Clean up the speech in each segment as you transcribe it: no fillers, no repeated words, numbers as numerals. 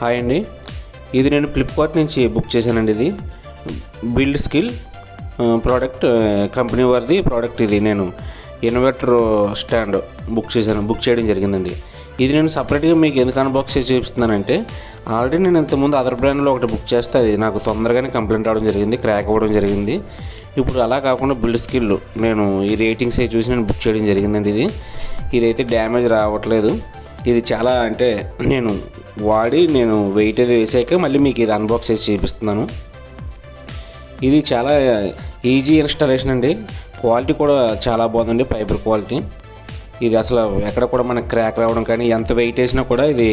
Hi అండి, ఇది నేను ఫ్లిప్కార్ట్ నుంచి బుక్ చేశానండి. ఇది బిల్డ్ స్కిల్ ప్రోడక్ట్ కంపెనీ వారిది ప్రోడక్ట్. ఇది నేను ఇన్వర్టర్ స్టాండ్ బుక్ చేయడం జరిగిందండి. ఇది నేను సపరేట్గా మీకు ఎందుకు అన్బాక్స్ చేసి చూపిస్తున్నానంటే, ఆల్రెడీ నేను ఇంతకుముందు అదర్ బ్రాండ్లో ఒకటి బుక్ చేస్తే అది నాకు తొందరగానే కంప్లైంట్ అవ్వడం జరిగింది, క్రాక్ అవ్వడం జరిగింది. ఇప్పుడు అలా కాకుండా బిల్డ్ స్కిల్ నేను ఈ రేటింగ్స్ అవి చూసి నేను బుక్ చేయడం జరిగిందండి. ఇదైతే డ్యామేజ్ రావట్లేదు. ఇది చాలా అంటే నేను వెయిట్ అది వేసాక మళ్ళీ మీకు ఇది అన్బాక్స్ చేసి చూపిస్తున్నాను. ఇది చాలా ఈజీ ఇన్స్టాలేషన్ అండి. క్వాలిటీ కూడా చాలా బాగుందండి, ఫైబర్ క్వాలిటీ. ఇది అసలు ఎక్కడ కూడా మనకు క్రాక్ రావడం కానీ, ఎంత వెయిట్ వేసినా కూడా ఇది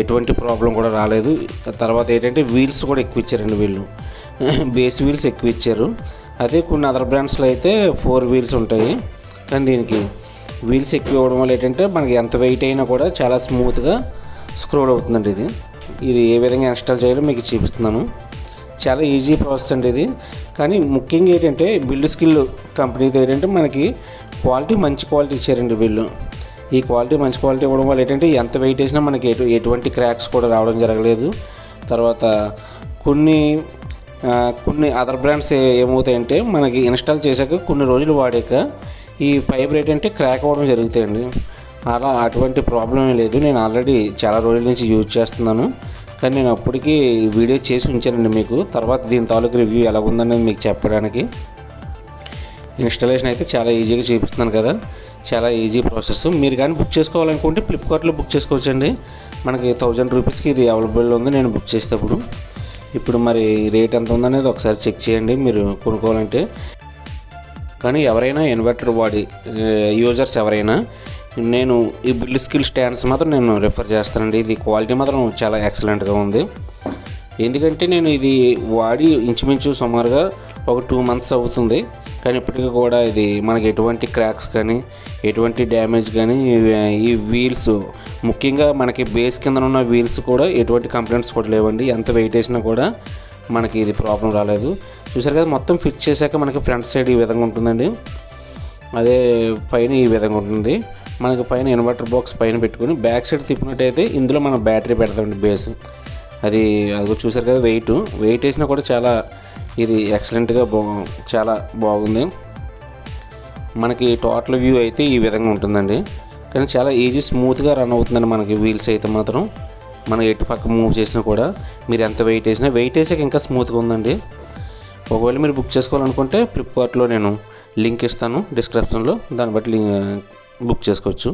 ఎటువంటి ప్రాబ్లం కూడా రాలేదు. తర్వాత ఏంటంటే వీల్స్ కూడా ఎక్కువ ఇచ్చారండి, వీళ్ళు బేస్ వీల్స్ ఎక్కువ ఇచ్చారు. అదే కొన్ని అదర్ బ్రాండ్స్లో అయితే 4 వీల్స్ ఉంటాయి, కానీ దీనికి వీల్స్ ఎక్కువ ఇవ్వడం వల్ల ఏంటంటే మనకి ఎంత వెయిట్ అయినా కూడా చాలా స్మూత్గా స్క్రోల్ అవుతుందండి. ఇది ఏ విధంగా ఇన్స్టాల్ చేయాలో మీకు చూపిస్తున్నాను. చాలా ఈజీ ప్రాసెస్ అండి ఇది. కానీ ముఖ్యంగా ఏంటంటే బిల్డ్ స్కిల్ కంపెనీతో ఏంటంటే మనకి మంచి క్వాలిటీ ఇచ్చారండి వీళ్ళు. ఈ మంచి క్వాలిటీ ఇవ్వడం వల్ల ఏంటంటే ఎంత వెయిట్ వేసినా మనకి ఎటువంటి క్రాక్స్ కూడా రావడం జరగలేదు. తర్వాత కొన్ని అదర్ బ్రాండ్స్ ఏమవుతాయంటే మనకి ఇన్స్టాల్ చేశాక కొన్ని రోజులు వాడాక ఈ ఫైబర్ ఏంటంటే క్రాక్ అవ్వడం జరుగుతాయండి. అటువంటి ప్రాబ్లం లేదు. నేను ఆల్రెడీ చాలా రోజుల నుంచి యూజ్ చేస్తున్నాను, కానీ నేను అప్పటికి వీడియో చేసి ఉంచానండి మీకు. తర్వాత దీని తాలూకు రివ్యూ ఎలా ఉందనేది మీకు చెప్పడానికి. ఇన్స్టాలేషన్ అయితే చాలా ఈజీగా చూపిస్తున్నాను కదా, చాలా ఈజీ ప్రాసెస్. మీరు కానీ బుక్ చేసుకోవాలనుకుంటే ఫ్లిప్కార్ట్లో బుక్ చేసుకోవచ్చండి. మనకి 1000 రూపీస్కి ఇది అవైలబుల్ ఉంది నేను బుక్ చేసేటప్పుడు. ఇప్పుడు మరి రేట్ ఎంత ఉందనేది ఒకసారి చెక్ చేయండి మీరు కొనుక్కోవాలంటే. కానీ ఎవరైనా ఇన్వర్టర్ వాడి యూజర్స్ ఎవరైనా నేను ఈ బిల్డ్ స్కిల్ స్టాండ్స్ మాత్రం నేను రిఫర్ చేస్తానండి. ఇది క్వాలిటీ మాత్రం చాలా ఎక్సలెంట్గా ఉంది. ఎందుకంటే నేను ఇది వాడి ఇంచుమించు సుమారుగా ఒక 2 months అవుతుంది, కానీ ఇప్పటికీ కూడా ఇది మనకి ఎటువంటి క్రాక్స్ కానీ ఎటువంటి డ్యామేజ్ కానీ, ఈ వీల్స్ ముఖ్యంగా మనకి బేస్ కింద ఉన్న వీల్స్ కూడా ఎటువంటి కంప్లైంట్స్ కూడా లేవండి. ఎంత వెయిట్ వేసినా కూడా మనకి ఇది ప్రాబ్లం రాలేదు. చూసారు కదా, మొత్తం ఫిట్ చేశాక మనకి ఫ్రంట్ సైడ్ ఈ విధంగా ఉంటుందండి, అదే పైన ఈ విధంగా ఉంటుంది. మనకి పైన ఇన్వర్టర్ బాక్స్ పైన పెట్టుకుని బ్యాక్ సైడ్ తిప్పినట్టయితే ఇందులో మనం బ్యాటరీ పెడతామండి, బేస్. అది చూసారు కదా, వెయిట్ వేసినా కూడా చాలా ఇది ఎక్సలెంట్గా చాలా బాగుంది. మనకి టోటల్ వ్యూ అయితే ఈ విధంగా ఉంటుందండి, కానీ చాలా ఈజీ స్మూత్గా రన్ అవుతుందండి. మనకి వీల్స్ అయితే మాత్రం మనం ఎటు పక్క మూవ్ చేసినా కూడా మీరు ఎంత వెయిట్ వేసాక ఇంకా స్మూత్గా ఉందండి. ఒకవేళ మీరు బుక్ చేసుకోవాలనుకుంటే ఫ్లిప్కార్ట్లో నేను లింక్ ఇస్తాను డిస్క్రిప్షన్లో, దాన్ని బట్టి బుక్ చేసుకోవచ్చు.